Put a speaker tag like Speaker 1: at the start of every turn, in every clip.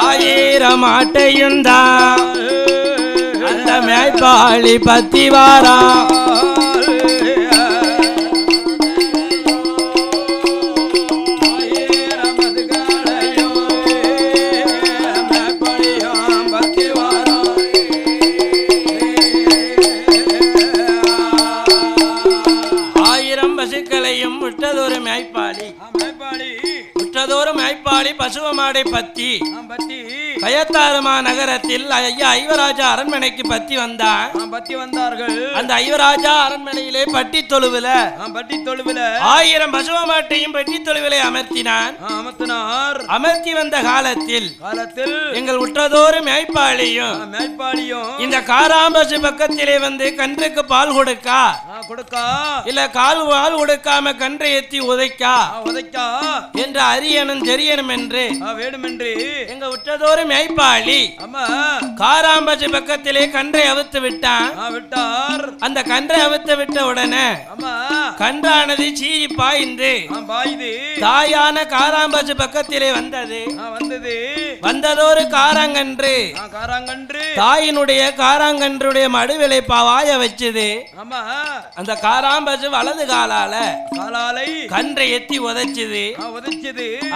Speaker 1: ஆயிரம் ஆட்டையுந்தா அந்த மேய்ப்பாளி பத்தி வாரா முற்றதோறு மேய்ப்பாளி பசுவமாடை பத்தி கயத்தாறுமா நகரத்தில் ஐயா ஐவராஜா அரண்மனைக்கு பத்தி வந்தார்கள். அந்த ஐவராஜா அரண்மனையிலே பட்டி தொழுவுல 1000 பசுவமாட்டையும் பட்டி தொழுவிலை அமர்த்தினார். அமர்த்தி வந்த காலத்தில் எங்கள் உற்றதோறு மேய்ப்பாளியும் இந்த காராம்பசு பக்கத்திலே வந்து கன்றுக்கு பால் கொடுக்கா இல்ல பால் கொடுக்காம கன்றை எத்தி உதைக்கா என்று அறியணும் தெரியணும் என்று எங்க உற்றதோறு மேய்ப்பாளி காராம்பசு பக்கத்திலே கன்றை அவித்து விட்டார். அந்த கன்றை அவித்து விட்ட உடனே கன்றானது சீறி பாய்ந்து தாயான காராம்பசு பக்கத்திலே வந்ததொரு காராங்கன்று தாயினுடைய காராங்கன்றுடைய மடுவிலை வாய வச்சது. அந்த காராம்பசு வலது காலாலை கன்றை எத்தி உதைச்சது.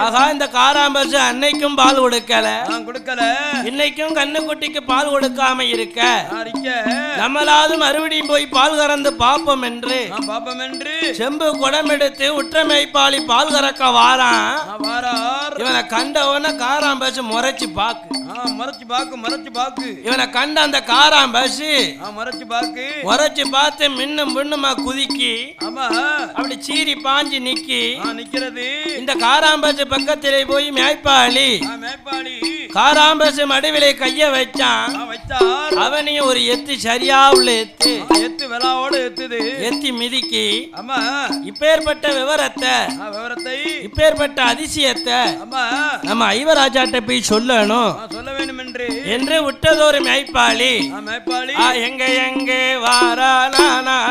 Speaker 1: ஆகா இந்த காராம்பசு அன்னைக்கும் பால் கொடுக்கல இன்னைக்கும் கண்ணுக்குட்டிக்கு பால் கொடுக்காம இருக்க நம்மளாவது மறுபடியும் போய் பால் கறந்து பாப்போம் என்று செம்பு குடம் எடுத்து உற்ற மேய்ப்பாளி பால் கறக்க வாரான். இவனை கண்டவன காராம்பசு முறைச்சு பாக்கு இவனை கண்ட அந்த காராம்பசு முறைச்சு பார்த்து மின்னும் பின்னுமா குதிக்கி அப்படி சீறி பாஞ்சு நிக்கிறது. இந்த காராம்பசு பக்கத்திலே போய் மேய்ப்பாளி காராம்பசு மடுவிலை கைய வச்சான். அவனையும் ஒரு எத்து சரியா உள்ள எத்து விலாவோடு எத்தி மிதிக்கி இப்பேற்பட்ட விவரத்தை இப்பேற்பட்ட அதிசயத்தை நம்ம ஐவராஜாட்ட போய் சொல்லணும் என்று விட்டதொரு மேய்ப்பாளி எங்கே வாரானால்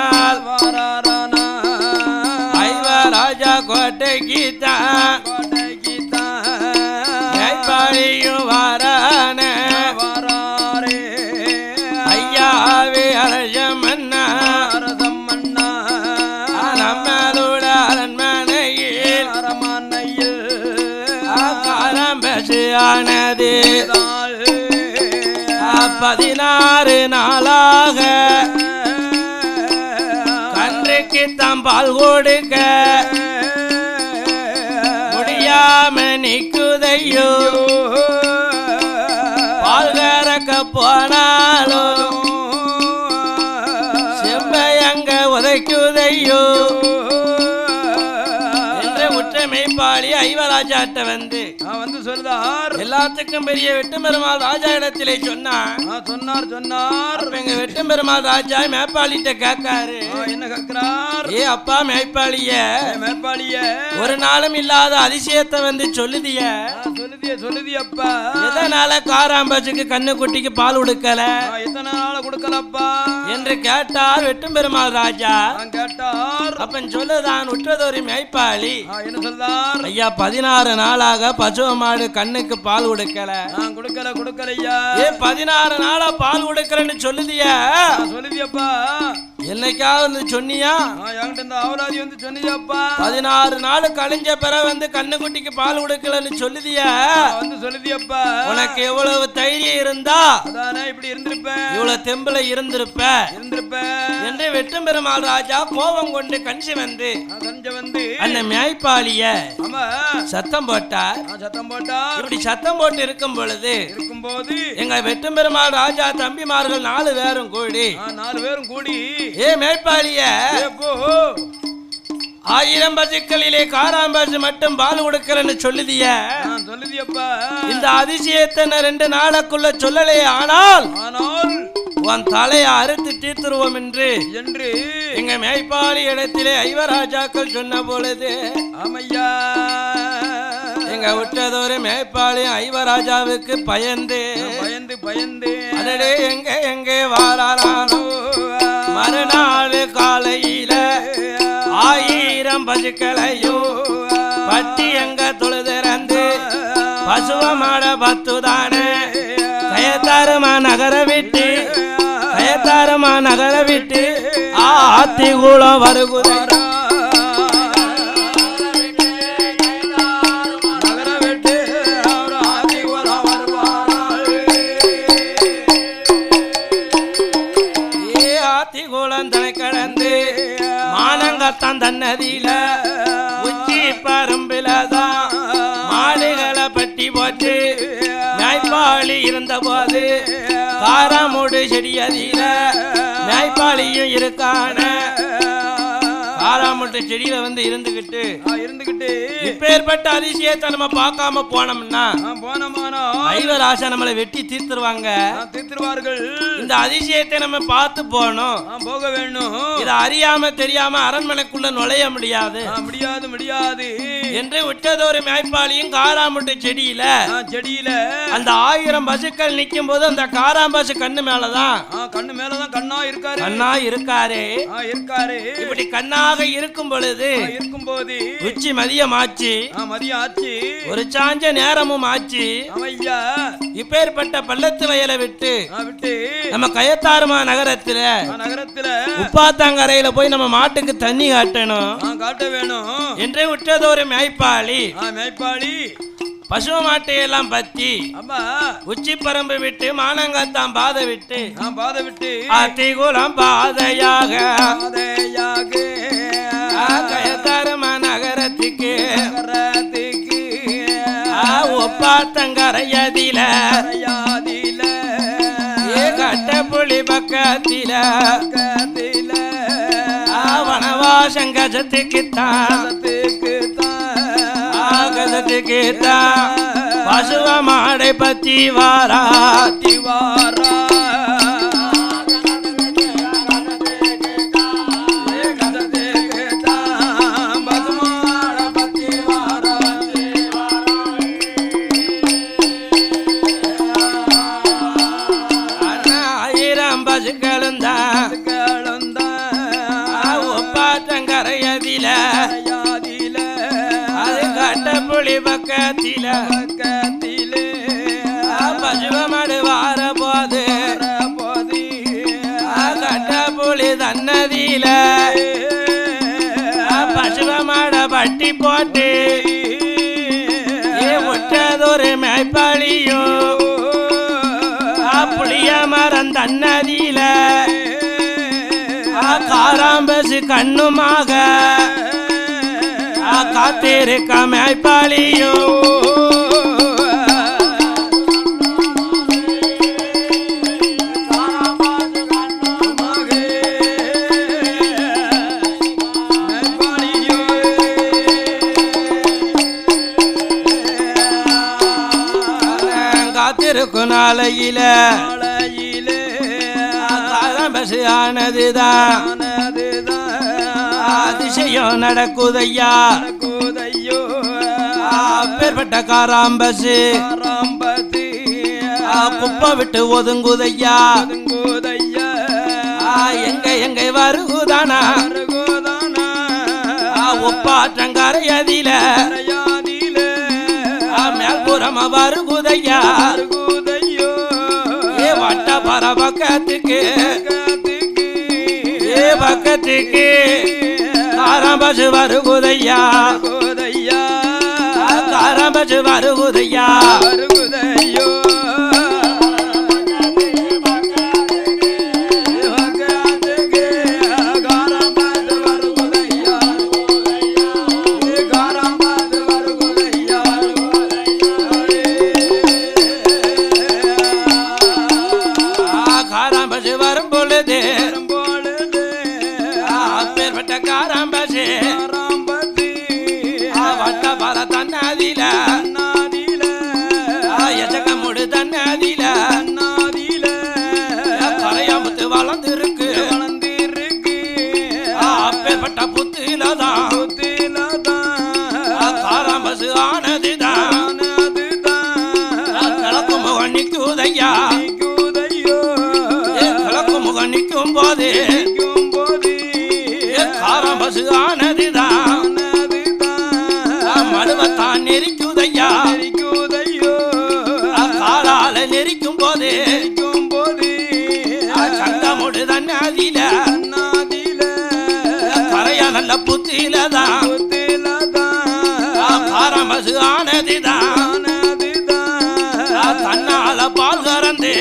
Speaker 1: ஐவராஜா கோட்டைக்கு தான் மேய்ப்பாளியும் வாரான ஐயாவே அரசமன்னா நம்மளோட அரண்மனையில் காராம்பசு ஆனது 16 நாளாக கன்றுக்கு தாம் பால் கொடுக்க முடியாம நிக்குதையோ பால் கறக்க போனாலும் செம்பையங்க உதைக்குதையோ என்று உற்ற மேய்ப்பாளி ஐவராஜாட்ட வந்து சொல்றார். எல்லாத்துக்கும் பெரிய வெட்டும் பெருமாள் ராஜா இடத்திலே சொன்னார். எங்க வெட்டும் பெருமாள் ராஜா மேய்ப்பாளிட்ட கேட்காரு. என்ன கேட்கிறார்? ஏ அப்பா மேய்ப்பாளிய ஒரு நாளும் இல்லாத அதிசயத்தை வந்து சொல்லுதிய அப்பா எதனால காராம்பசுக்கு கண்ணு குட்டிக்கு பால் கொடுக்கல கொடுக்கலப்பா என்று கேட்டார் வெட்டும் பெருமாள் ராஜா. அப்பன் சொல்லுதான் உற்றதொரு மேய்ப்பாளி என்ன சொல்றார்? ஐயா 16 நாளாக பசுவ மாடு கண்ணுக்கு பால் கொடுக்கலையா? ஏ 16 நாளா பால் கொடுக்கலன்னு சொல்லுதியப்பா என்னைக்காவது வந்து சொன்னியா? அவராதி வந்து சொன்னியாப்பா 16 நாள் கழிஞ்ச பிறகு வந்து கண்ணுக்குட்டிக்கு பால் கொடுக்கலன்னு சொல்லுதியா உனக்கு எவ்வளவு தைரியம் இருந்தா இப்படி இருந்திருப்ப இவ்வளவு தெம்புல இருந்திருப்ப என்று வெட்டும் பெருமாள் ராஜா கோபம் கொண்டு கஞ்சி வந்து அந்த மேய்ப்பாளிய சத்தம் போட்டார். இப்படி சத்தம் போட்டு இருக்கும்போது எங்க வெட்டும் பெருமாள் ராஜா தம்பிமார்கள் 4 பேரும் கூடி ஏ மேய்ப்பாளிய 1000 பசுக்களிலே காராம்பசு மட்டும் பால் கொடுக்கறன்னு சொல்லுதியப்பா இந்த அதிசயத்தை 2 நாளுக்குள்ள சொல்லலே ஆனால் உன் தலையை அறுத்து தீர்த்துருவோம் என்று எங்க மேய்ப்பாளி இடத்திலே ஐவராஜாக்கள் சொன்ன பொழுது ஆமையா எங்க விட்டதொரு மேய்ப்பாளி ஐவராஜாவுக்கு பயந்து அடடே எங்கே வாரானோ மறுநாள் காலையில 1000 பசுக்களையும் பட்டி எங்க தொழுதர பத்துதானே கயத்தாரமா நகர விட்டு ஆத்தி கூலம் வருகுதாரா மானங்கத்தான் தன்னதியில உச்சி பரும்பிலதான் மாடுகளை பட்டி போட்டு மேய்ப்பாளி இருந்த போது காராமூடு செடியதில மேய்ப்பாளியும் இருக்கான காராமூட்டு செடியில வந்து இருந்துகிட்டு இப்பேற்பட்ட அதிசயத்தை நம்ம பார்க்காம போனோம்னா ஐவராசா நம்மளை வெட்டி தீர்த்துருவார்கள். இந்த அதிசயத்தை நம்ம பார்த்து போக வேணும். இதை அறியாம தெரியாம அரண்மனைக்குள்ள நுழைய முடியாது என்று விட்டதொரு மேய்ப்பாளியும் காராமூட்டு செடியில அந்த 1000 பசுக்கள் நிக்கும் போது அந்த காராம்பசு கண்ணு மேலதான் கண்ணா இருக்காரு. இப்படி கண்ணாக இருக்கும் பொழுது உச்சி மதியம் ஆச்சு ஒரு சாஞ்ச நேரமும் ஆச்சு. இப்பேற்பட்ட பள்ளத்து வயலை விட்டு நம்ம கயத்தாறுமா நகரத்துல உப்பாத்தாங்கரையில போய் நம்ம மாட்டுக்கு தண்ணி காட்ட வேணும் என்று விட்டது ஒரு மேய்ப்பாளி பசு மாட்டையெல்லாம் பத்தி உச்சி பரம்பு விட்டு மானங்கத்தான் பாதை விட்டு அத்திகுலம் பாதையாக கயத்தாறுமா நகரத்துக்கு ஒப்பாத்தங்கரையதில கட்ட புலி பக்கத்தில வனவாசம் கஜத்துக்குத்தான் பசுவ மாடை பத்தி வாரா ஒப்பாத்தங்கரையதில அது கட்ட புலி பக்கத்தில பசுவ மாடு வார போது கட்ட புலி தன்னதியில பசுவ மாட பட்டி போட்டு விட்டதொரு மேய்ப்பாளியும் புளிய மரம் தன்னதியில காராம்பசு கண்ணுமாக காத்திருக்க மேய்ப்பாளியும் காத்திருக்கும் நாளையில காராம்பசு ஆனதுதான் அதிசயம் நடக்குதையா அப்பேற்பட்ட காராம்பசு குப்பை விட்டு ஒதுங்குதையா எங்க வருகுதானா ஒப்பாற்றங்கரையதில மேல்புறம் வருகுதையா வட்ட பர பக்கத்துக்கு காராம்பசு வருகுதையா காராம்பசு வருகுதையா வரும் பொழுது அப்பேற்பட்ட காராம்பசு வட்ட பல தன்னாதில எச்சக்கமுடு தன்னாதில கரையாம்பத்து வளர்ந்துருக்கு அப்பேற்பட்ட புத்திலதான் காராம்பசு ஆனதுதான் கிழக்கு முகம் நிற்குதையா நிற்கும் போது காராம்பசு ஆனதுதான் தன்னால பால் கறந்து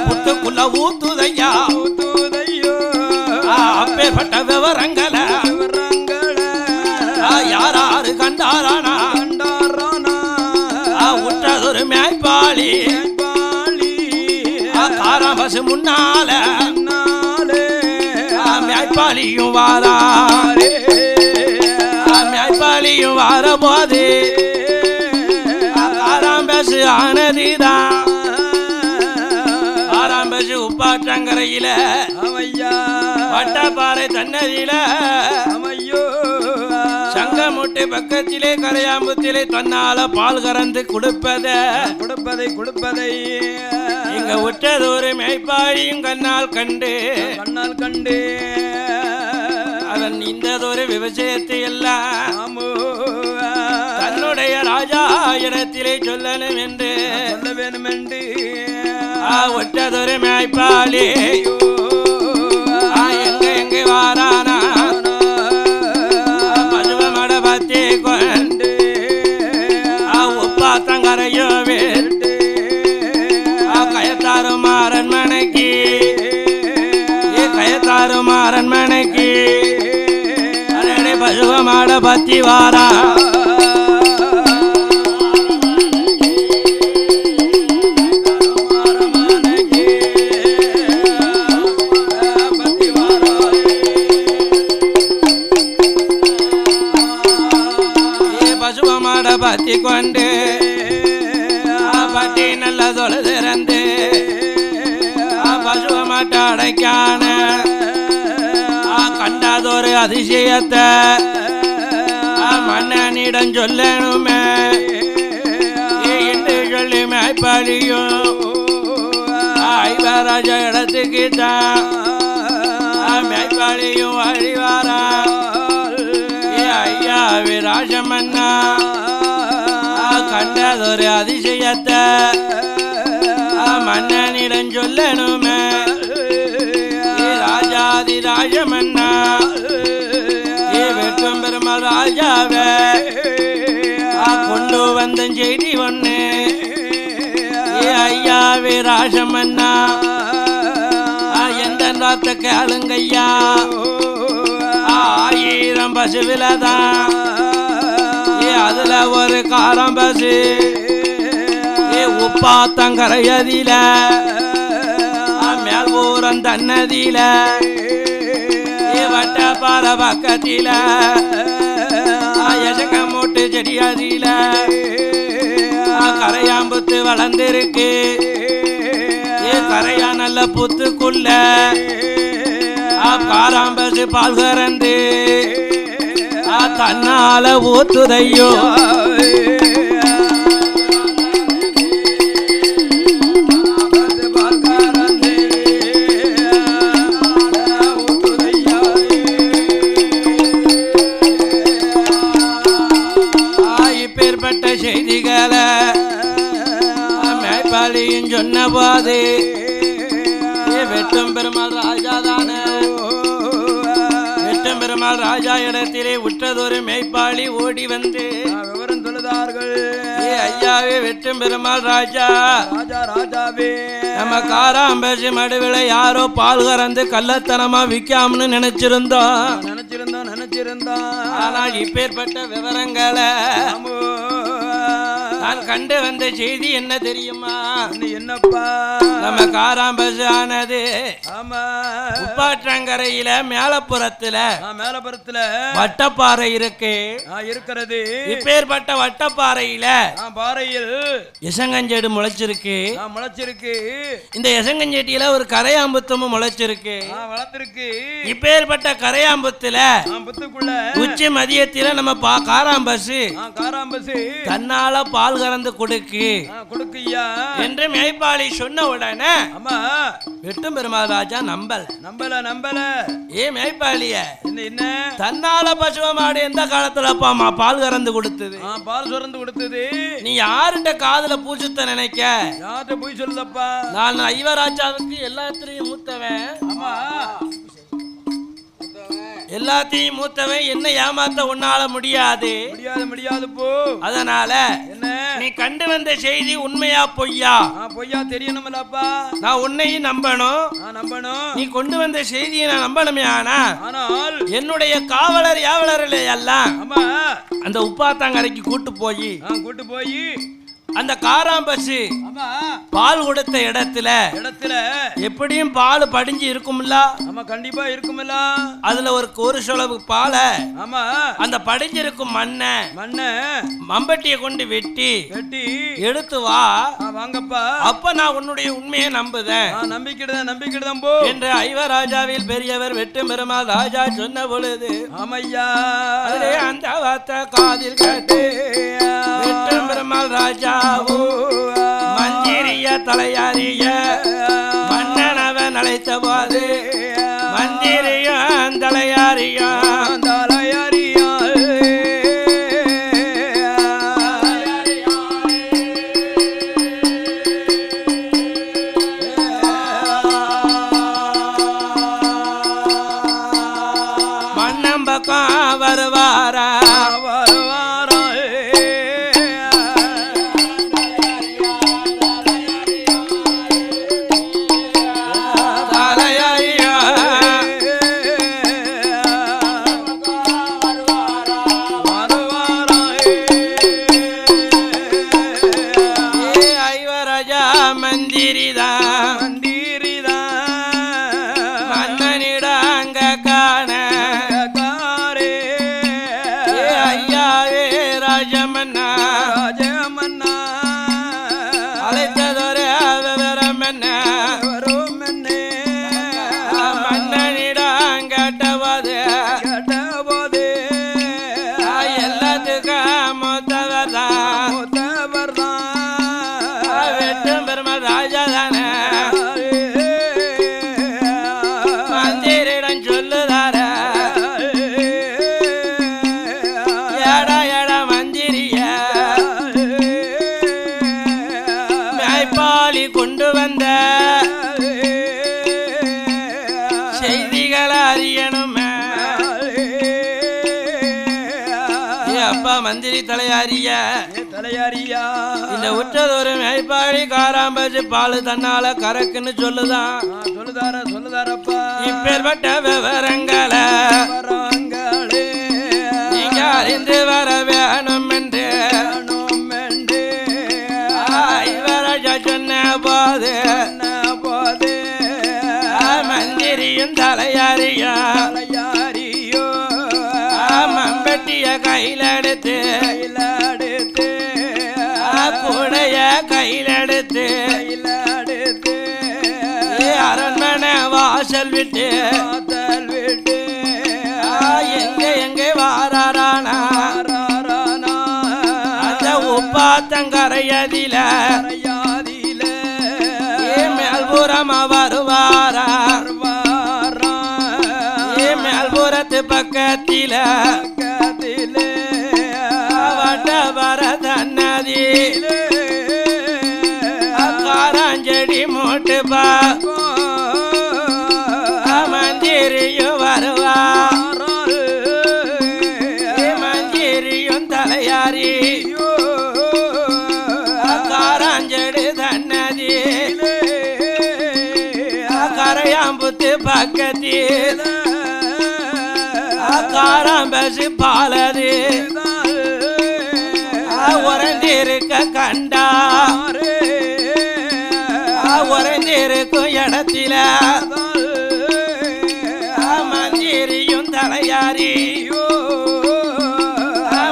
Speaker 1: புத்துக்குள்ள ஊத்துதையா அப்பேற்பட்ட விவரங்களை யாராரு கண்டாரானா உற்றதொரு மேய்ப்பாளி காராம்பசு முன்னால மேய்ப்பாளியும் வாராரே மேய்ப்பாளியும் வார போது காராம்பசு ஆனதுதான் காராம்பசு உப்பாற்றங்கரையில வட்டப்பாறை தன்னதியில சங்கமுட்டு பக்கத்திலே கரையாம்புத்திலே தன்னால பால் கறந்து கொடுப்பதை இங்க உற்றதொரு மேய்ப்பாளியும் கண்ணால் கண்டு அதன் இந்ததொரு விவசாயத்தை எல்லாம் தன்னுடைய ராஜா இடத்திலே சொல்லணும் என்று உற்றதொரு மேய்ப்பாளி எங்க வாரானா பசுவமட பத்தி கொண்டு உப்பாத்தங்கரையோ விட்டு கயத்தாரும் அரண்மனைக்கு பசுவமட பத்தி வாரா பத்தி கொண்டு பட்டி நல்ல தொழுதிறந்து பசுவ மாட்ட அடைக்கான கண்டாதொரு அதிசயத்தை மன்னனிடம் சொல்லணுமே என்று சொல்லி மேய்ப்பாளியும் ஐவராஜ இடத்துக்கிட்டான் மேய்ப்பாளியும் வழிவாரா ஐயா விராஜமன்னா கண்டதொரு அதிசயத்தை மன்னனிடம் சொல்லணுமே ராஜாதி ராஜமன்னா வெட்டும் பெருமாள் ராஜாவே கொண்டு வந்த செய்தி ஒண்ணு ஐயாவே ராஜமன்னா எந்த வார்த்தை கேளுங்கய்யா 1000 பசுவிலதான் அதுல ஒரு காராம்பசு உப்பாத்தங்கரையதில மேல்பூரம் தன்னதில வட்டப்பாற பக்கத்தில எசக்க மூட்டு செடியதில கரையாம்புத்து வளர்ந்திருக்கு கரையா நல்ல புத்துக்குள்ள காராம்பசு பால் கறந்து தன்னால ஊத்துதையோ இப்பேற்பட்ட செய்திகளை மேய்ப்பாளியும் சொன்ன போது வெட்டும் பெருமாள் ராஜாதான பெருமாள் ராஜா இடத்திலே உற்றதொரு மேய்ப்பாளி ஓடி வந்து விவரம் சொல்லுதார்கள் ஐயாவே வெட்டும் பெருமாள் ராஜாவே நம்ம காராம்பசு மடுவில யாரோ பால் கறந்து கள்ளத்தனமா விற்காமனு நினைச்சிருந்தோம் ஆனால் இப்பேற்பட்ட விவரங்களை நான் கண்டு வந்த செய்தி என்ன தெரியுமா? என்னப்பா? நம்ம காராம்பசு ஆனது உப்பாற்றங்கரையில மேலப்புறத்துல வட்டப்பாறை இருக்கிறது. இப்பேற்பட்ட வட்டப்பாறையில எசங்கஞ்செடி முளைச்சிருக்கு. இந்த எசங்கஞ்செடியில ஒரு கரையாம்புத்தமும் முளைச்சிருக்கு. இப்பேற்பட்ட கரையாம்புத்துல உச்சி மதியத்தில நம்ம காராம்பசு தன்னால பால் கறந்து கொடுக்கு என்று மேய்ப்பாளி சொன்ன உடனே வெட்டும் பெருமாள் ராஜா நம்பல ஏ மேய்ப்பாளிய தன்னால பசுவ மாடு எந்த காலத்துல பால் கறந்து கொடுத்தது நீ யாருண்ட காதுல பூசுத்த நினைக்க போய் சொல்லுதப்பா. நான் ஐவராஜாவுக்கு எல்லாத்திலையும் மூத்தவன். எல்லாத்தையும் மூத்தவன் என்ன ஏமாத்த உன்னால முடியாது
Speaker 2: முடியாது போ.
Speaker 1: அதனால
Speaker 2: என்ன
Speaker 1: நீ கண்டு வந்த செய்தி உண்மையா பொய்யா?
Speaker 2: பொய்யா தெரியணும்லப்பா.
Speaker 1: நான் உன்னையும் நம்பணும்,
Speaker 2: நம்பணும்.
Speaker 1: நீ கொண்டு வந்த செய்தியை நான் நம்பணுமே.
Speaker 2: ஆனால்
Speaker 1: என்னுடைய காவலர் யாவலர்களே எல்லாம் அந்த உப்பாத்தாங்கரைக்கு கூட்டு போய் அந்த காராம்பசு பால் கொடுத்த இடத்துல எப்படியும் பால் படிஞ்சு இருக்கும்ல.
Speaker 2: ஆமா கண்டிப்பா இருக்கும்ல.
Speaker 1: அதுல ஒரு சொலவு பாலை அந்த படிஞ்சிருக்கும் மண்ணை மம்பட்டியை கொண்டு வெட்டி எடுத்து வா.
Speaker 2: வாங்கப்பா. அப்ப
Speaker 1: நான் உன்னுடைய உண்மையை நம்புதேன்.
Speaker 2: நம்பிக்கிடுதான் போ
Speaker 1: என்று ஐவராஜாவில் பெரியவர் வெட்டு பெருமாள் ராஜா சொன்ன பொழுது
Speaker 2: ஆமையா
Speaker 1: அந்த வார்த்தை காதில் கேட்டு வெட்டு பெருமாள் ராஜா மந்திரிய தலையாரிய மன்னனவன் அழைத்த போது மந்திரிய தலையாரிய மன்னன் பக்கம் வருவாரா கொண்டு வந்த செய்திகளை அறியணுமே. அப்பா மந்திரி தலையாரியா இந்த உற்றதொரு மேய்ப்பாடி காராம்பச்சு பாலு தன்னால கறக்குன்னு சொல்லுதாரப்பா. இப்பேற்பட்ட விவரங்களை நீங்க அறிந்து வர வேணும் என்று சொன்ன போது மந்திரியும் தலையாரியோ மம்பட்டிய கையில் எடுத்து கூடைய கையில் எடுத்து அரண்மனை வாசல் விட்டு எங்க வாரானா அந்த உப்பாத்தங்கரையதில மேல்புறமா வருவாரா மேல்புறத்து பக்கத்தில வட்ட வரதன்னதி காராஞ்செடி மூட்டு பா மந்திரியும் வருவா மந்திரியும் தலையாரி காராஞ்செடி தன்னதி கரையாம்புத்து பக்கத்தில் காராம்பசி பாலது உறந்திருக்க கண்டா உறந்திருக்கும் இடத்தில மந்திரியும் தலையாரி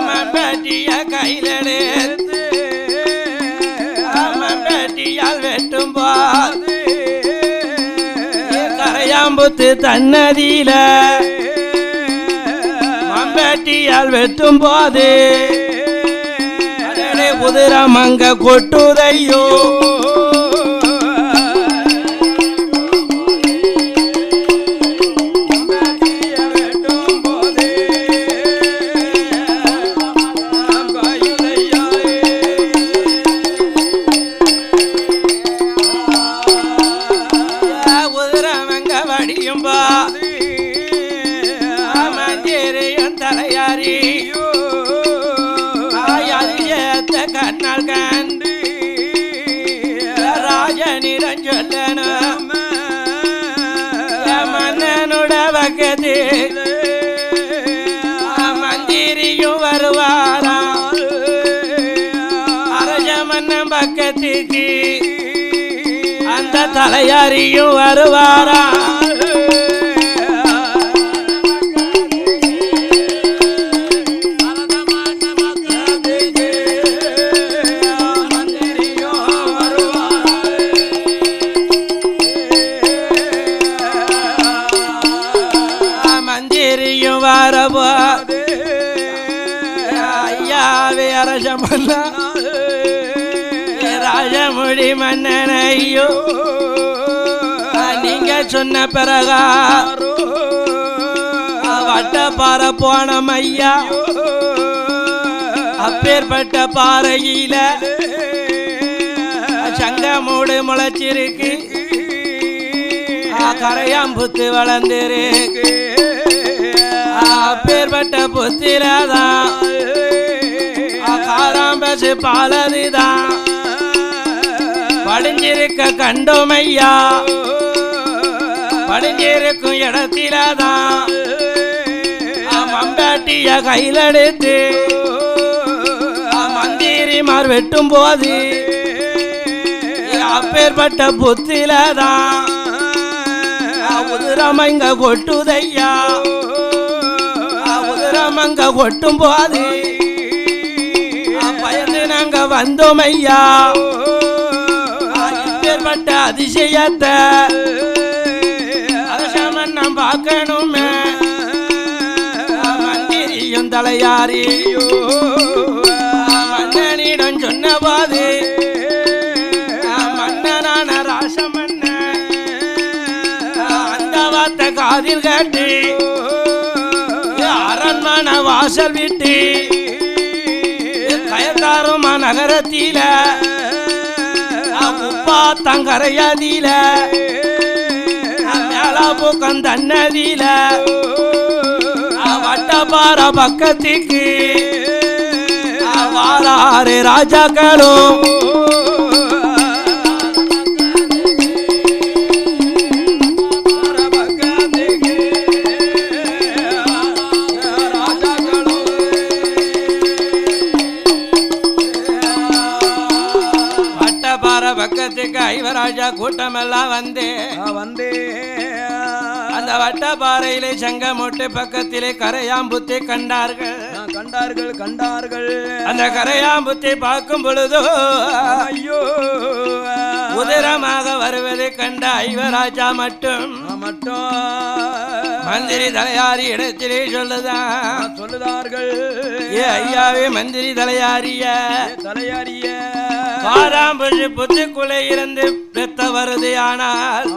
Speaker 1: மம்பட்டிய கையிலே மம்பட்டியால் வெட்டும் போது கரையாம்புத்து தன்னதியில மம்பட்டியால் வெட்டும் போது புதிரமங்க கொட்டுதையோ பக்கத்து மந்திரியும் வருவாரா அரசமன்னன் பக்கத்துக்கு அந்த தலையாரியும் வருவாரா மந்திரியும் வரபோ ஐயாவே அரசமன்னா ராஜமுடி மன்னனையோ நீங்க சொன்ன பிறகா வட்ட பாறை போனம் ஐயா அப்பேற்பட்ட பாறையில சங்கமூடு முளைச்சிருக்கு கரையாம்புத்து வளர்ந்திருக்கு அப்பேற்பட்ட புத்திரதான் காராம்பசு பாலதுதான் படிஞ்சிருக்க கண்டோமையா படிஞ்சிருக்கும் இடத்திலதான் மம்பாட்டிய கையிலெடுத்து மந்திரிமார் வெட்டும் போது அப்பேற்பட்ட புத்திலதான் உதிரமங்க கொட்டுதையா உதிரமங்க கொட்டும் போது பயந்து நாங்க வந்தோம் ஐயா இப்பேற்பட்ட அதிசயத்தை அரசமன்னம் பார்க்கணுமே மந்திரியும் தலையாரியோ மன்னனிடம் சொன்ன போது மன்னனான ராசமன்னன் அந்த வார்த்தை காதில் கேட்டு அரண்மனை வாசல் விட்டு கயத்தாருமா நகரத்தில உப்பா தங்கரையாதில மேலா பூக்கம் தன்னதில வட்டப்பாற பக்கத்துக்கு வாராறு ராஜாக்களும் பக்கத்துக்கு ஐவராஜா கூட்டமெல்லாம் வந்தே அந்த வட்டப்பாறையிலே சங்கமொட்டு பக்கத்திலே கரையாம்புத்தை கண்டார்கள் அந்த கரையாம்புத்தை பார்க்கும் பொழுதோ ஐயோ உதிரமாக வருவதை கண்ட ஐவராஜா மட்டும் மந்திரி தலையாரி இடத்திலே சொல்லுதார்கள் ஏ ஐயாவே மந்திரி தலையாரிய காராம்புஜி புத்திக்குள்ளே இருந்து பெத்த வருது ஆனால்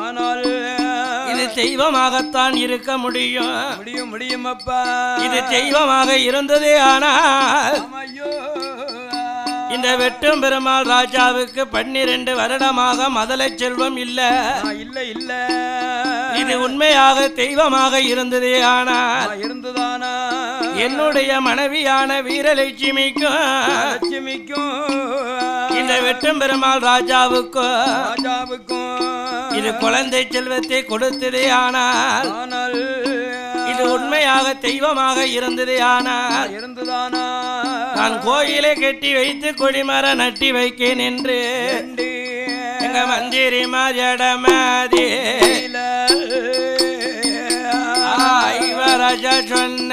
Speaker 1: இது தெய்வமாகத்தான் இருக்க முடியும் அப்பா இது தெய்வமாக இருந்ததே ஆனால் இந்த வெட்டும் பெருமாள் ராஜாவுக்கு 12 வருடமாக மதலை செல்வம் இல்ல இது உண்மையாக தெய்வமாக இருந்ததே ஆனால் என்னுடைய மனைவியான வீரலட்சுமிக்கும் இந்த வெட்டும் பெருமாள் ராஜாவுக்கும் இது குழந்தை செல்வத்தை கொடுத்ததே ஆனால் இது உண்மையாக தெய்வமாக இருந்ததே ஆனால் நான் கோயிலை கட்டி வைத்து கொடிமர நட்டி வைக்கேன் என்று எங்க மந்திரி மாதடமாதி ஐவராஜா சொன்ன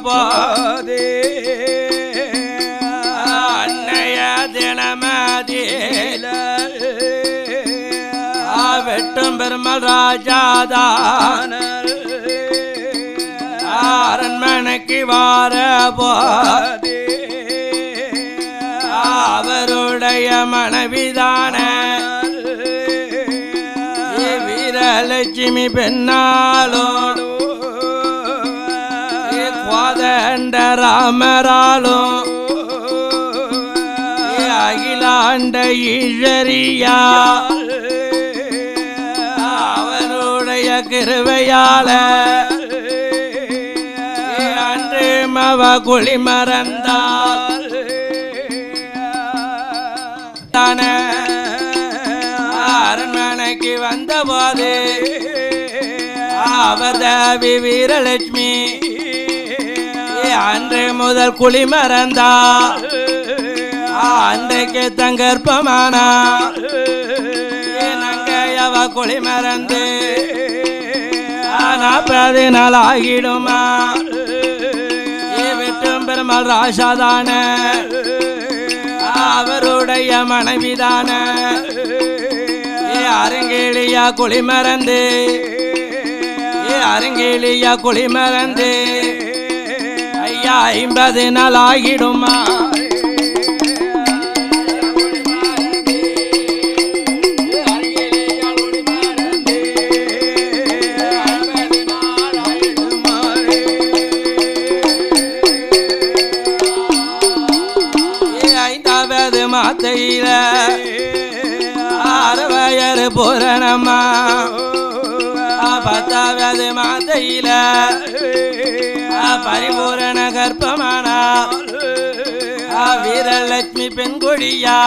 Speaker 1: போது அன்னைய தினமாதி வெட்டும் பெருமாள் ராஜாதான் அரண்மனைக்கு வார போது அவருடைய மனைவிதான வீரலட்சுமி பெண்ணாலோடு கோதண்ட ராமராலும் அகிலாண்ட ஈஸ்வரியா அவருடைய கிருபையால அன்று மவ குழி மறந்தால் அரண்மனைக்கு வந்த போது அவர் தேவி வீரலட்சுமி அன்று முதல் குழி மறந்தா அன்றைக்கு தங்கற்பமானா நங்கையவ குழி மறந்து 40 நாள் ஆகிடுமா வெட்டும் பெருமாள் ராசாதான அவருடைய மனைவிதான அருங்கேலியா குழி மறந்து அருங்கேலியா குழி மறந்து ஐயா 50 நாள் ஆகிடுமா மாத்தையில 60 பூரணம்மா 10வது மாத்தையில பரிபூரண கர்ப்பமானா வீரலட்சுமி பெண் கொடியா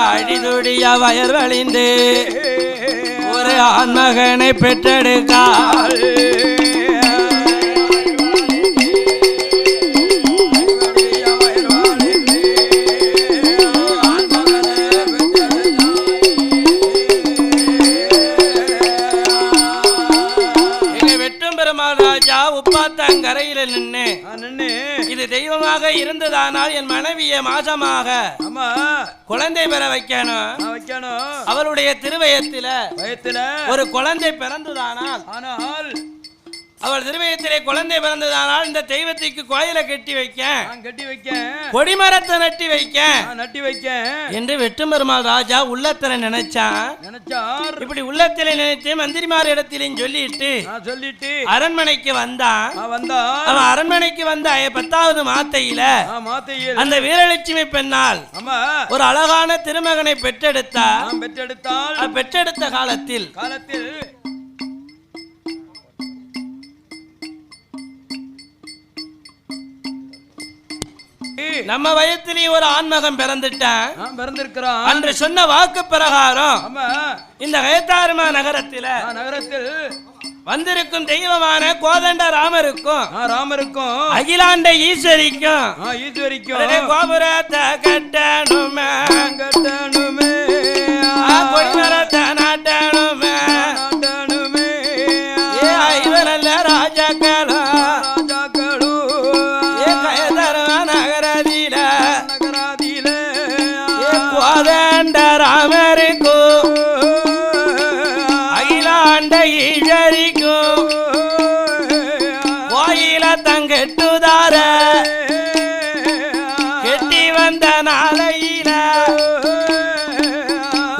Speaker 1: அடிதுடியா வயர் வழிந்து ஒரு ஆண்மகனை பெற்றெடுக்கா உப்பாத்தங்கரையில நின்னு இது தெய்வமாக இருந்ததானால் என் மனைவியை மாசமாக குழந்தை பெற வைக்கணும் அவளுடைய திருவயத்தில ஒரு குழந்தை பிறந்ததானால் அவள் திருவயத்திலே குழந்தை பிறந்ததானால் இந்த தெய்வத்துக்கு கோயிலை கட்டி வைக்க கொடிமரத்தை நட்டி வைக்க என்று வெட்டும் பெருமாள் ராஜா உள்ளத்துல நினைச்சார். இப்படி உள்ளத்திலே நினைத்து மந்திரிமார் இடத்திலையும் சொல்லிட்டு அரண்மனைக்கு வந்தான். அவன் அரண்மனைக்கு வந்த 10வது மாத்தையில அந்த வீரலட்சுமி பெண்ணால் ஒரு அழகான திருமகனை பெற்றெடுத்த காலத்தில் நம்ம வயத்திலேயே ஒரு ஆண்மகன் பிறந்திருக்கிறான். அன்று சொன்ன வாக்கு பிரகாரம் இந்த கயத்தாறுமா நகரத்தில் வந்திருக்கும் தெய்வமான கோதண்ட ராமருக்கும் அகிலாண்ட ஈஸ்வரிக்கும் கோபுரத்தை கட்டணுமே கொடிமரத்தை நாட்டணுமே ஐவரல்ல ராஜாக்களா ராமருக்கும் அகிலாண்ட ஈஸ்வரிக்கும் கோயில தங்கெட்டுதார கெட்டி வந்த நாளையில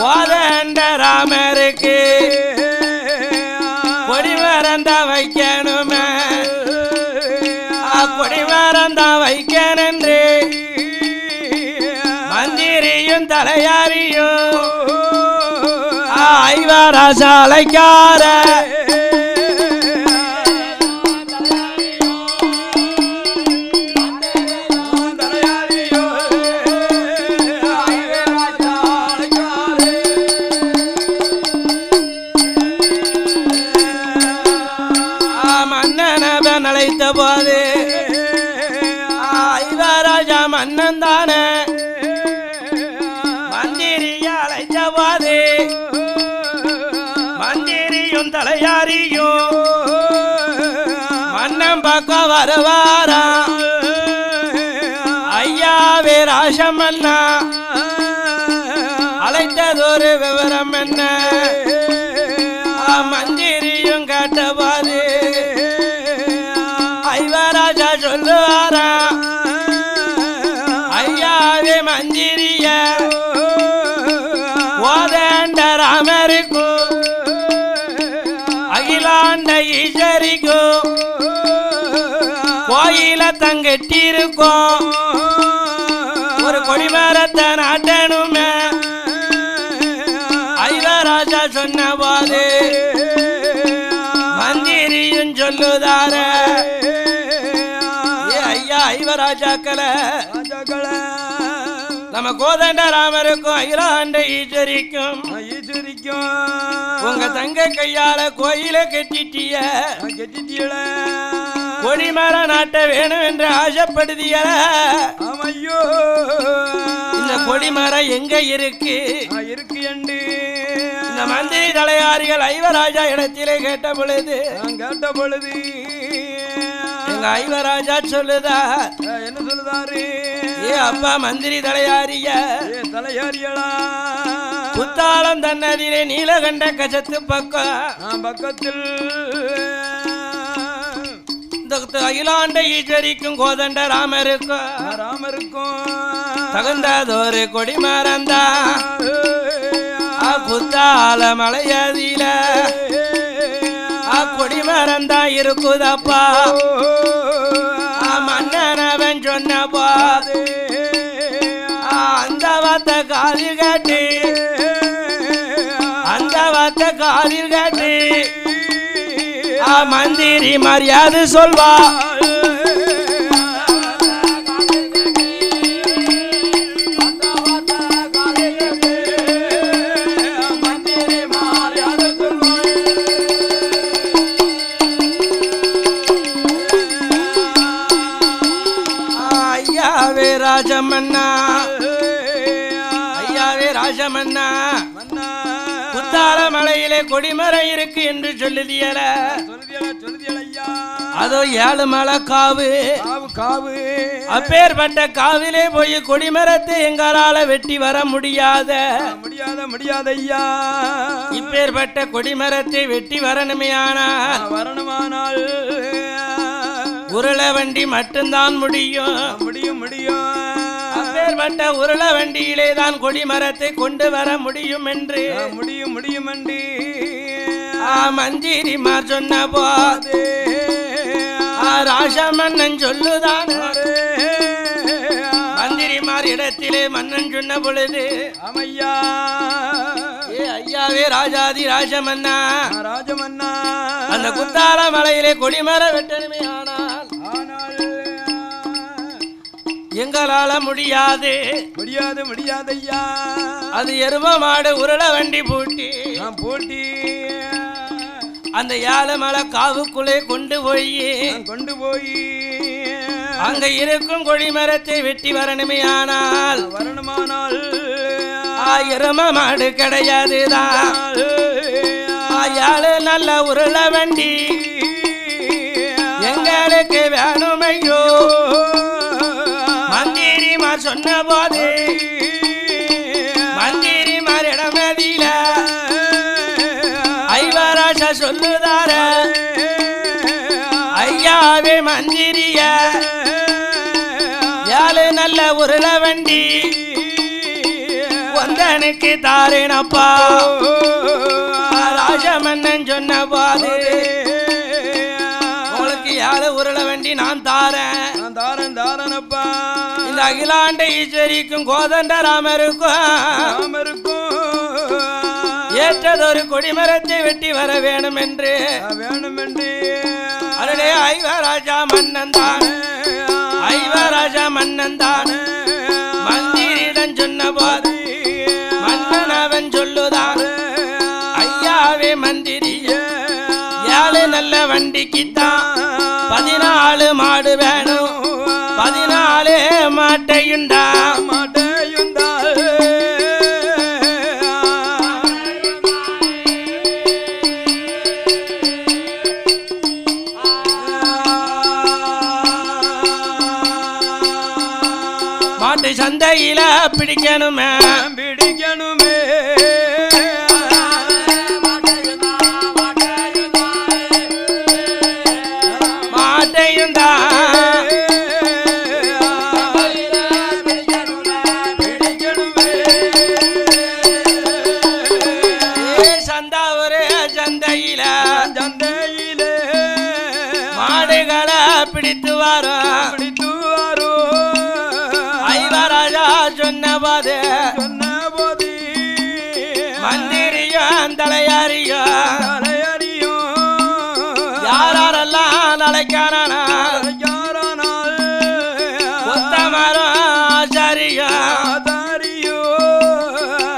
Speaker 1: கோதண்ட ராமருக்கு கொடிமரந்த வைக்கணுமே கொடிமரந்த வைக்கணுன்று மந்திரியும் தலையாரியும் ஐவராசாலைக்கார மன்னனவன் அழைத்த போது ஐவராஜா மன்னன் தானே மந்திரியும் தலையாரியும் மன்னம் பக்கம் வருவாரா ஐயாவே ராசமன்னா அழைத்ததொரு விவரம் என்ன மந்திரியும் கேட்டபாது ஐவராஜா சொல்லுவாரா ஐயாவே மந்திரிய கோதண்ட ராமருக்கும் அகிலாண்ட ஈஸ்வரிக்கும் கோயில தங்கெட்டிருக்கும் ஒரு கொடிமரத்தை நாட்டணுமே ஐவராஜா சொன்ன போது மந்திரியும் சொல்லுதார ஐயா ஐவராஜாக்களை நம்ம கோதண்ட ராமருக்கும் அகிலாண்ட ஈஸ்வரிக்கும்
Speaker 2: பிடிக்கும்
Speaker 1: உங்க தங்க கையால கோயில கட்டிட்டிய
Speaker 2: கெட்டிட்டியல
Speaker 1: கொடிமர நாட்ட வேணும் என்று ஆசைப்படுதிய
Speaker 2: ஆமையோ
Speaker 1: இந்த கொடிமரம் எங்க இருக்கு
Speaker 2: இருக்கு என்று
Speaker 1: இந்த மந்திரி தலையாரிகள் ஐவராஜா இடத்திலே கேட்ட பொழுது எங்க ஐவராஜா சொல்லுதா
Speaker 2: என்ன சொல்லுதாரு
Speaker 1: ஏ அப்பா மந்திரி தலையாரிய
Speaker 2: தலையாரியலா
Speaker 1: குத்தாலம் தன்னதிலே நீலகண்ட கஜத்து பக்கத்தில் இந்த அகிலாண்ட ஈஸ்வரிக்கும் கோதண்ட ராமருக்கும் தகுந்ததொரு கொடிமரந்தா குத்தால மலையதில கொடிமரந்தா இருக்குதப்பா மன்னனவன் சொன்ன போது அந்த வார்த்த காதில் கேட்டு மந்திரி மரியாதை சொல்வா ஐயாவே ராஜமன்னா குத்தால மலையிலே கொடிமரம் இருக்கு என்று சொல்லுதியல அதோ 7 மலை காவு அப்பேற்பட்ட காவிலே போய் கொடிமரத்தை எங்களால வெட்டி வர முடியாத
Speaker 2: ஐயா
Speaker 1: இப்பேற்பட்ட கொடிமரத்தை வெட்டி வரணுமானால் உருள வண்டி மட்டும்தான் முடியும் அப்பேற்பட்ட உருள வண்டியிலே தான் கொடிமரத்தை கொண்டு வர முடியும் என்று மந்திரிமார் சொன்ன போது ராஜமன்னன் சொல்லுதான் மந்திரிமார் இடத்திலே மன்னன் சொன்ன பொழுது
Speaker 2: அமையா
Speaker 1: ஐயாவே ராஜாதி ராஜமன்னா அந்த குத்தால மலையிலே கொடிமர வெட்டணுமே ஆனால் எங்களால முடியாது
Speaker 2: ஐயா
Speaker 1: அது எரும மாடு உருள வண்டி பூட்டி அந்த 7 மலை காவுக்குள்ளே கொண்டு போய் அங்க இருக்கும் கொடிமரத்தை வெட்டி வரணுமே ஆனால் எரும மாடு கிடையாதுதான் 7 நல்ல உருள வண்டி எங்களுக்கு வேணுமையோ மந்திரிமார் சொன்ன போது மந்திரிமார் இடமதியில ஐவராஜா சொல்லுதார ஐயாவே மந்திரிய 7 நல்ல உருள வண்டி ஒந்தனுக்கு தாரேனப்பா ராஜமன்னன் சொன்ன போது உங்களுக்கு 7 உருள வண்டி நான் தாரேனப்பா இந்த அகிலாண்ட ஈஸ்வரிக்கும் கோதண்ட ராமருக்கும் ஏற்றதொரு கொடிமரத்தை வெட்டி வர வேணும் என்று அருளே ஐவராஜா மன்னன் தான் மந்திரிடம் சொன்ன போது மன்னன் அவன் சொல்லுதான் ஐயாவே மந்திரிய 7 நல்ல வண்டிக்குத்தான் 14 மாடு வேணும் 14 மாட்டையுண்டா மாட்டு சந்தையில பிடிக்கணுமே மாட்டையுண்டா சந்தையில மாடுகளை பிடித்து வரும் ஐவராஜா சொன்ன போது மந்திரியும் தலையாரியும் யாரெல்லாம் தலைக்கானா கொத்தமரம் ஆச்சாரியும்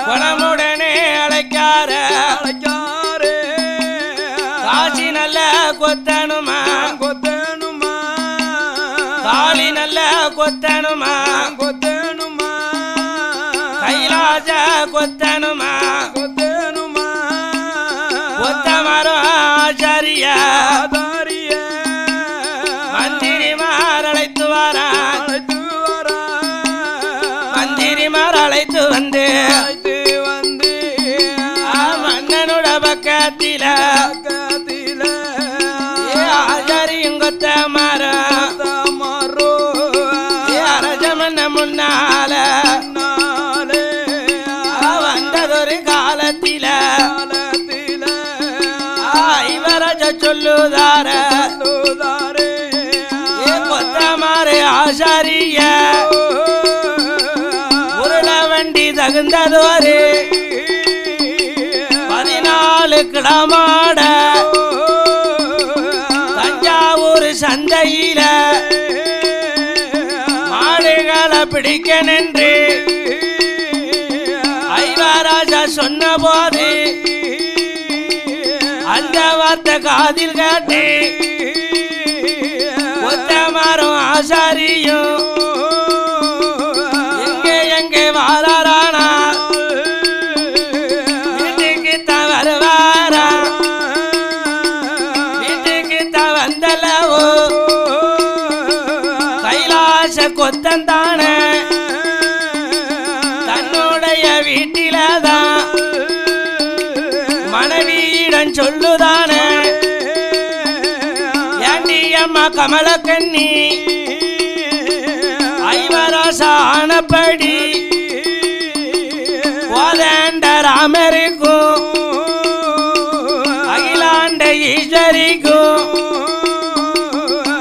Speaker 1: குணமுடனே அழைக்கார கொத்தணுமா
Speaker 2: கொத்தணுமா
Speaker 1: காளி நல்ல கொத்தணுமா
Speaker 2: கொத்தணுமா
Speaker 1: கைலாச கொத்தணுமா
Speaker 2: கொத்தணுமா
Speaker 1: கொத்த மரம் ஆச்சாரிய மந்திரிமார் அழைத்து வாரான் மந்திரிமார் அழைத்து வந்து மன்னனோட பக்கத்தில ஆச்சாரியும் கொத்த மரம் அரஜமன்ன முன்னால வந்ததொரு காலத்தில ஐவரஜ சொல்லுதார கொத்தமாறு ஆசாரிய உருள வண்டி தகுந்ததொரு 14 கிடமாட தஞ்சாவூர் சந்தையில மாடுகளை பிடிக்க நின்று ஐவராஜா சொன்ன போது அந்த வார்த்தை காதில் காட்டி கொத்தமாரும் ஆசாரியும் எங்கே வாரானா வீட்டுக்கு தான் வருவாரா வீட்டுக்கு தான் வந்தலவோ கைலாச கொத்தந்தானே தன்னுடைய வீட்டிலதான் மனைவியிடம் சொல்லுதானே ஏண்டி அம்மா கமலக்கண்ணி ஐவராசானப்படி ஓதேண்ட ராமருக்கும் அகிலாண்ட ஈஸ்வரிக்கும்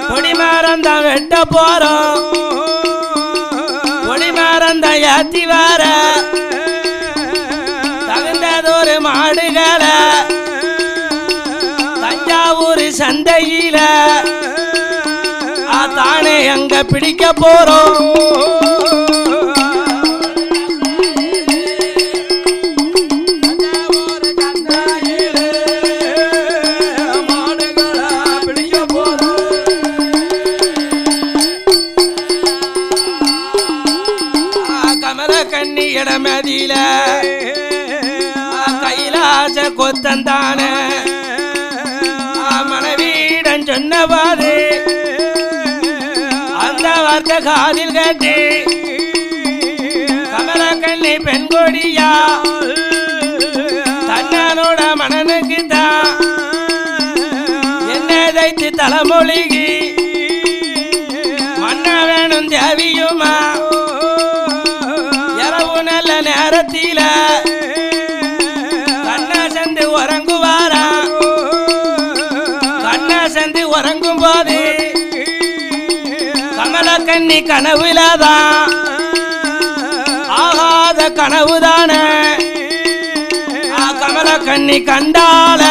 Speaker 1: கொடிமரந்தான் வெட்ட போறோம் கொடிமரந்தான் ஏத்தி வர தகுந்ததொரு மாடுகளை தஞ்சாவூர் சந்தையில தானே அங்க பிடிக்க போறோம் கமலக்கண்ணி இடமதியில கைலாச கொத்தந்தானே மனைவியிடம் சொன்னவாது அந்த வார்த்தை காதில் கேட்டு கமலக்கண்ணி பெண் கொடியா தன்னனோட மனனுக்கு தான் என்ன தைத்து தலைமொழிகி மன்ன வேணும் தேவியுமா இரவு நல்ல நேரத்தில கண்ணா சென்று உறங்குவாரா கண்ணா சென்று உறங்கும் போது கமலக்கண்ணி கனவுலதான் ஆகாத கனவுதானே கமலக்கண்ணி கண்டால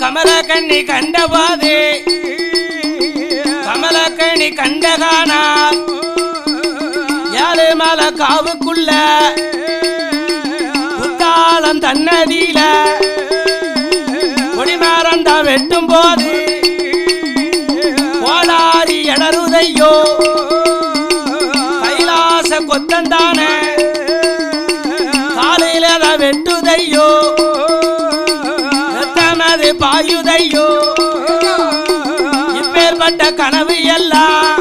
Speaker 1: கமலக்கண்ணி கண்டபாது கமலக்கண்ணி கண்டகானா ஏழு மலை காவுக்குள்ள குத்தாலம் தன்னதியில கொடிமரந்தா வெட்டும் போது கோளாரி எடருதையோ கைலாச கொத்தந்தானே காலையில வெட்டுதையோ ரத்தமது பாயுதையோ இப்பேற்பட்ட கனவு எல்லாம்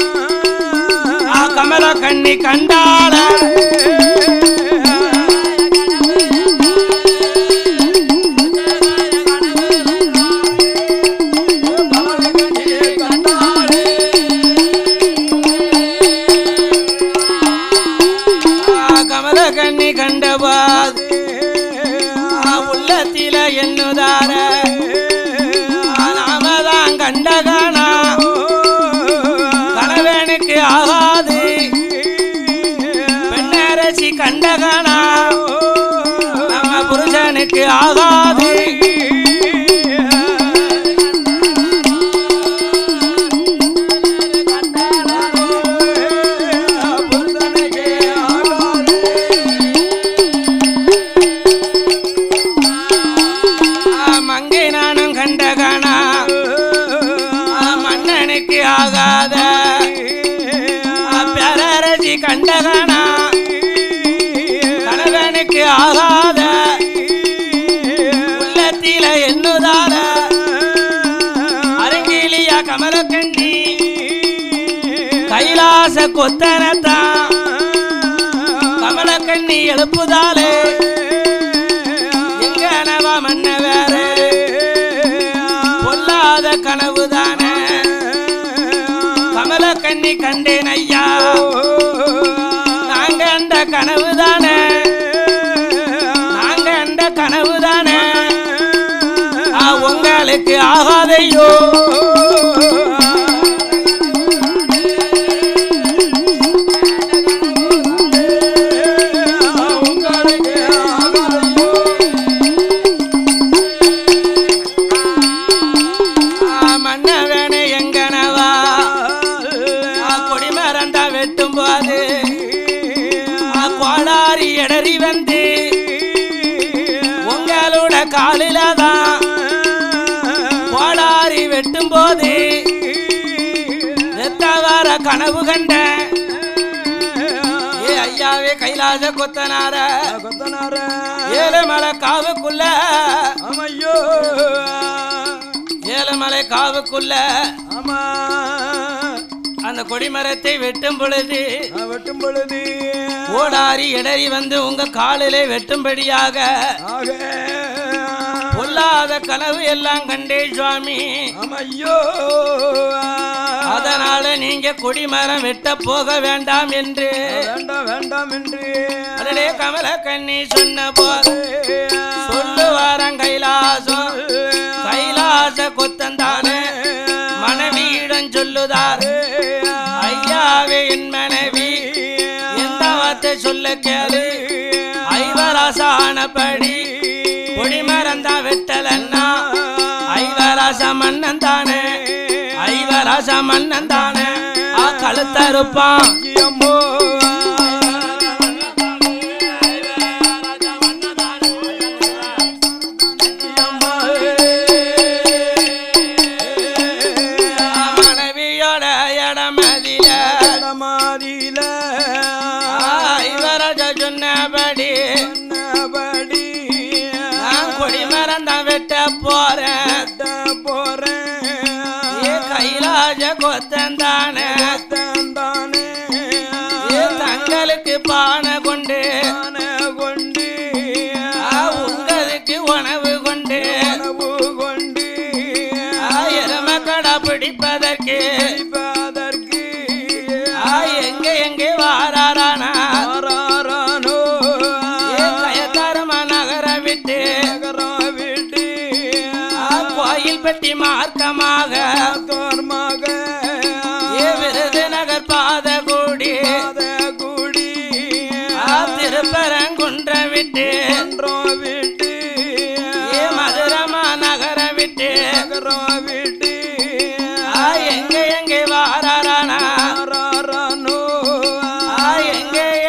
Speaker 1: கமலக்கண்ணி கண்டாள கமலக்கண்ணி கண்டபாது உள்ளத்தில என்னுதார நாமதான் கண்டகானா கணவனுக்கு ஆகாது கணவனுக்கு ஆகாத பேரரசி கண்டகனா கணவனுக்கு ஆகாத உள்ளத்தில எண்ணுதால அரங்கிலியா கமலக்கண்ணி கைலாச கொத்தனத்தான் கமலக்கண்ணி எழுப்புதாலே எங்க நவ மன்ன வேற பொல்லாத கனவுதானே கமலக்கண்ணி கண்டேன் ஐயா நாங்க அந்த கனவுதானே நாங்க அந்த கனவுதானே உங்களுக்கு ஆகாதையோ மன்னவனே எங்கனவா கொடிமரண்டா வெட்டும் போது கோடாரி எடறி வந்து உங்களோட காலிலதான் கோடாரி வெட்டும் போது வர கனவு கண்ட ஏ ஐயாவே கைலாச கொத்தனார ஏழுமலை காவுக்குள்ள
Speaker 2: அம்மையோ
Speaker 1: ஏழுமலை காவுக்குள்ள
Speaker 2: ஆமா
Speaker 1: அந்த கொடிமரத்தை வெட்டும் பொழுது கோடாரி இடறி வந்து உங்க காலிலே வெட்டும்படியாக பொல்லாத கனவு எல்லாம் கண்டே சுவாமி
Speaker 2: அம்மையோ
Speaker 1: அதனால நீங்க கொடிமரம் வெட்ட போக வேண்டாம் என்று
Speaker 2: வேண்டாம் என்று
Speaker 1: அதே கமலக்கண்ணி சொன்ன போது சொல்லுவாரன் கைலாசம் கைலாச கொத்தந்தானே மனைவியிடம் சொல்லுதார் ஐயாவே என் மனைவி எந்த வார்த்தை சொல்ல கேளு ஐவராசானபடி கொடிமரந்தான் வெட்டலன்னா ஐவராச மன்னன் தானே ஐவராச மன்னன் தானே கழுத்தறுப்பான் மனைவியோட இடமதில ஐவராஜ சொன்னபடி கொடிமரந்தான் வெட்ட போறேன் கைலாச கொத்தந்தானே தங்களுக்கு பானை கொண்டு உங்களுக்கு உணவு கொண்டு எருமக்கடா பிடிப்பதற்கு எங்கே வாராரானா கயத்தாரமா நகர விட்டு கோயில் பெட்டி மார்க்கமாக விருதுநகர் பாத கூடி திருப்பரங்குன்ற விட்டு மதுரமா நகர விட்டு எங்கே வாராரானா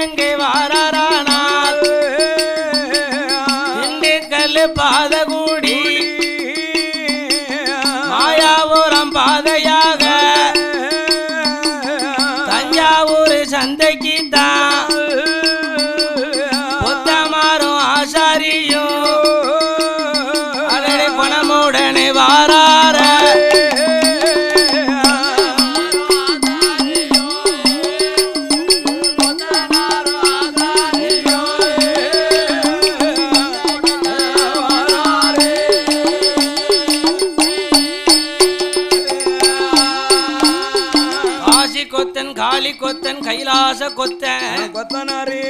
Speaker 1: எங்கே வாராரானா திண்டுக்கல் பாத கூடி மாயாபுரம் பாதையாக தஞ்சாவூர் சந்தைக்கு தான் பொத்தமாறும் ஆசாரியும் அதனை குணமுடனே வாரார கொத்தன் காளி கொத்தன் கைலாச கொத்தன்
Speaker 2: கொத்தனாரி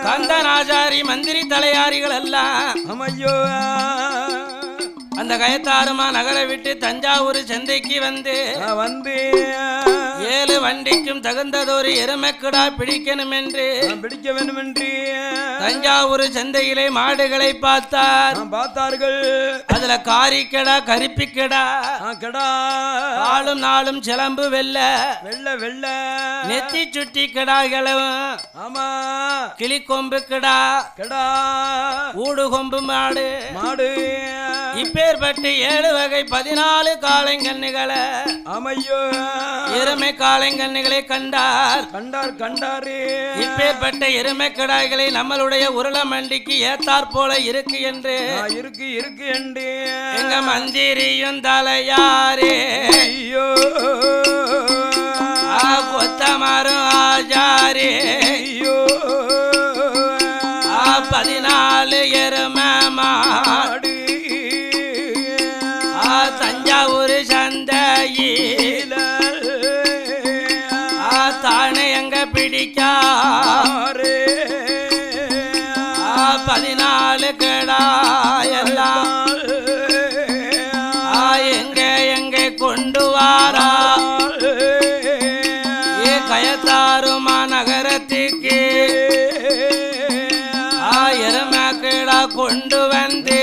Speaker 1: கந்தனாச்சாரி மந்திரி தலையாரிகள் எல்லாம்
Speaker 2: அம்மையோ
Speaker 1: அந்த கயத்தாறுமா நகரை விட்டு தஞ்சாவூர் சந்தைக்கு வந்து 7 வண்டிக்கும் தகுந்ததொரு எருமக்கிடா பிடிக்க வேண்டும் என்று தஞ்சாவூர் சந்தையிலே மாடுகளை பார்த்தார்கள். அதுல காரிக்கடா கரிப்பிக்கடா ஆளும் நாளும் சிலம்பு வெள்ள நெத்தி சுட்டி கிடாகளும்
Speaker 2: ஆமா
Speaker 1: கிளி கொம்பு கிடா ஊடு கொம்பு மாடு இப்பேற்பட்டு 7 வகை 14 காளைங்கண்ணுகளை
Speaker 2: அமையோ
Speaker 1: எருமை காளைங்கண்ணுகளை கண்டார்.
Speaker 2: கண்டாரே.
Speaker 1: இப்பேற்பட்ட எருமை கிடாய்களை நம்மளுடைய உருள மண்டிக்கு ஏத்தாற் போல இருக்கு என்று
Speaker 2: இருக்கு என்று
Speaker 1: எங்க மந்திரியும் தலையாரே
Speaker 2: ஐயோ
Speaker 1: கொத்தமாரும் ஆஜாரே
Speaker 2: ஐயோ
Speaker 1: 14 எருமை மாடு தஞ்சாவூர் சந்தையில தானே எங்க பிடிக்காரு 14 கிடாயெல்லாம் எங்க கொண்டு வாரா கயத்தாருமா நகரத்துக்கு எருமை கிடா கொண்டு வந்து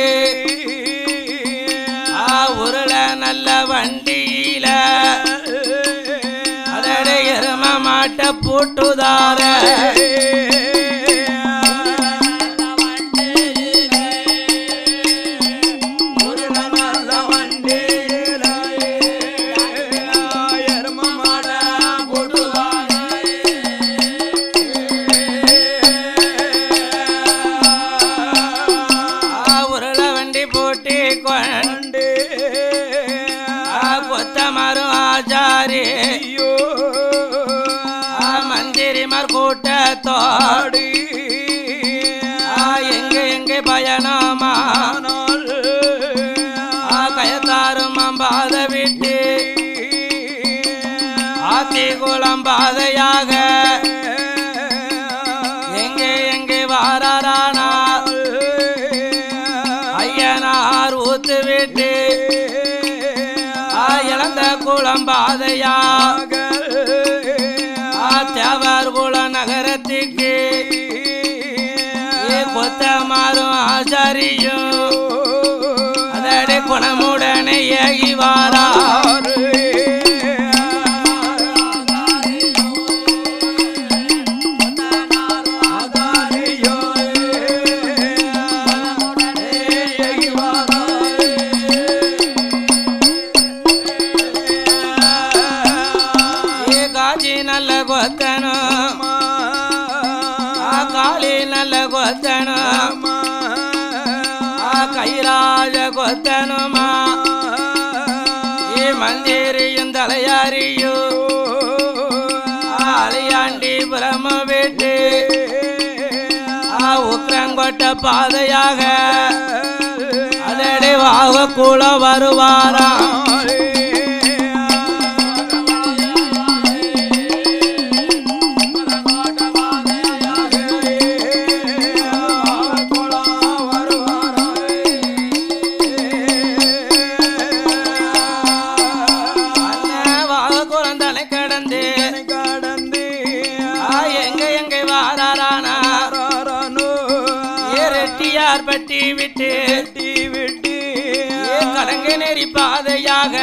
Speaker 1: உருள நல்ல வண்டியில அதோட எருமை மாட்ட போட்டுதார கொத்தமரும் ஆச்சாரி மந்திரிமார் கூட்டத்தோடு எங்க பயணமானால் கயத்தாரும் பாத விட்டு ஆத்தி குளம் பாதையாக எங்க வாரானால் ஐயனார் ஊத்து விட்டு இழந்த குளம் பாதையாக தேவர் குள நகரத்துக்கு கொத்தமாரும் ஆச்சாரியும் அதோட குணமுடனே ஏகி வாராரு நல்ல கொத்தனும் காளி நல்ல கொத்தனும் கைராஜ கொத்தனுமா மந்திரியும் தலையாரியும் அலையாண்டி பிரம வீட்டு உக்ரங்கொட்ட பாதையாக அதடி வாக கூட வருவாராம் பட்டி விட்டு கலங்கு நெறி பாதையாக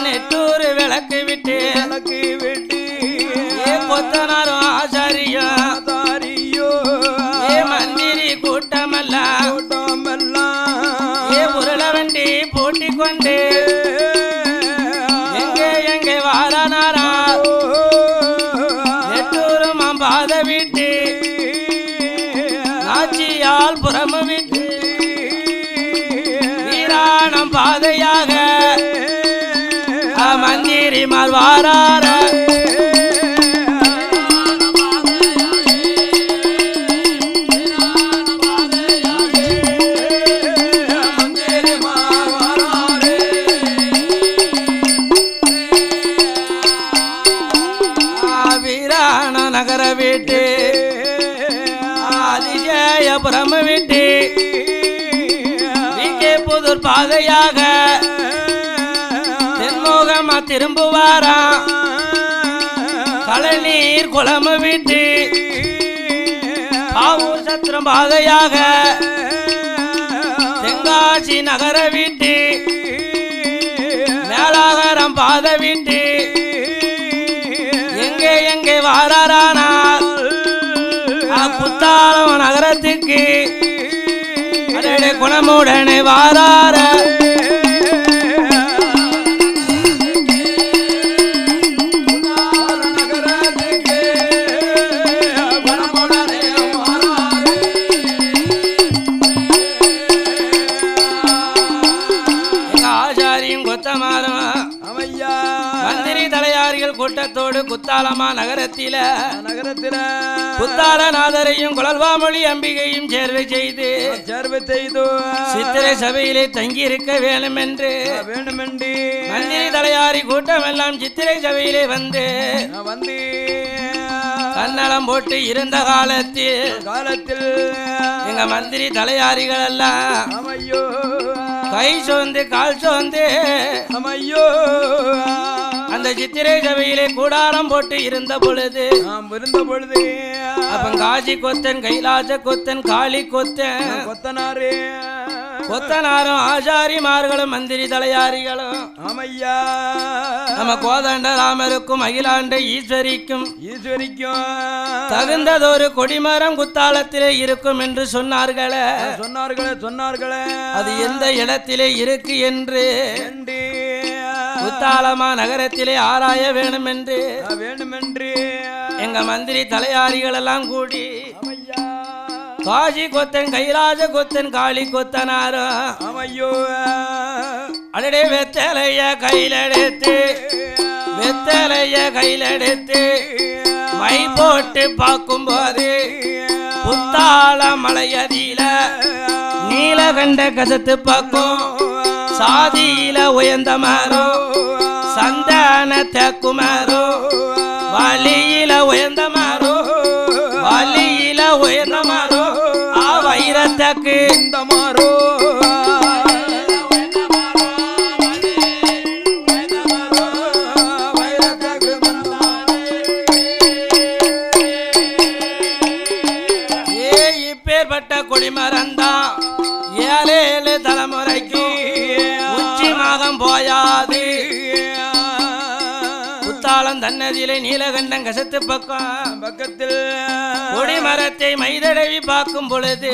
Speaker 1: நெட்டூர் விளக்கு விட்டு கொத்தனாரும் ஆச்சாரியம் மந்திரி கூட்டமல்ல உருள வண்டி பூட்டி கொண்டு எங்க வாரானாரா நெட்டூரும் பாத விட்டு ஆட்சியால் புறமு விட்டு வீராணம் பாதையாக மந்திரி மார்வாரார வீராண நகர வீட்டு அதிஜயபுரம் விட்டு புதூர் பாதையாக தென்மோகமா திரும்புவாரா கழநீர் குளம் விட்டு ஆவூர் சத்திரம் பாதையாக தென்காசி நகர விட்டு மேலாகரம் பாதை விட்டு எங்கே வாரானால் குத்தாலம் நகரத்துக்கு குண மனமுடனே வாரார மந்திரி தலையாரிகள் கூட்டத்தோடு குத்தாலமா நகரத்தில குத்தாலநாதரையும் குழல்வாமொழி அம்பிகையும் சேர்வை செய்து சித்திரை சபையிலே தங்கி இருக்க வேண்டுமென்று மந்திரி தலையாரி கூட்டம் எல்லாம் சித்திரை சபையிலே வந்து கன்னடம் போட்டு இருந்த காலத்தில் எங்க மந்திரி தலையாரிகள் எல்லாம் கை சோர்ந்து கால் சோர்ந்து அந்த சித்திரை சபையிலே கூடாரம் போட்டு இருந்த பொழுது அப்ப காஜி கொத்தன் கைலாச கொத்தன் காளி கொத்தனாரும் ஆச்சாரிமார்களும் மந்திரி தலையாரிகளும் நம்ம கோதண்ட ராமருக்கும் அகிலாண்ட ஈஸ்வரிக்கும் தகுந்ததொரு கொடிமரம் குத்தாலத்திலே இருக்கும் என்று சொன்னார்களே அது எந்த இடத்திலே இருக்கு என்று குத்தாலமா நகரத்திலே ஆராய வேண்டுமென்று எங்க மந்திரி தலையாரிகள் எல்லாம் கூடி காஜி கொத்தன் கைலாச கொத்தன் காளி கொத்தனாரும் அடடே வெத்தலைய கையிலெடுத்து மை போட்டு பார்க்கும் போது புத்தாள மலையதியில நீலகண்ட கசத்து பக்கம் சாதியில உயர்ந்த மரம் சந்தான தேக்குமாரோ வலியில உயர்ந்த மாரோ வைரத்தக்கு இந்த மாரோ இப்பேற்பட்ட கொடிமரந்தான் 7 தலைமுறைக்கு உச்சி மாதம் போயாது குத்தாலம் தன்னதியிலே நீலகண்டம் கசத்து பக்கத்தில் கொடிமரத்தை மைதடவி பார்க்கும் பொழுது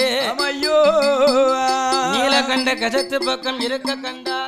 Speaker 1: நீலகண்ட கசத்து பக்கம் இருக்க கண்டா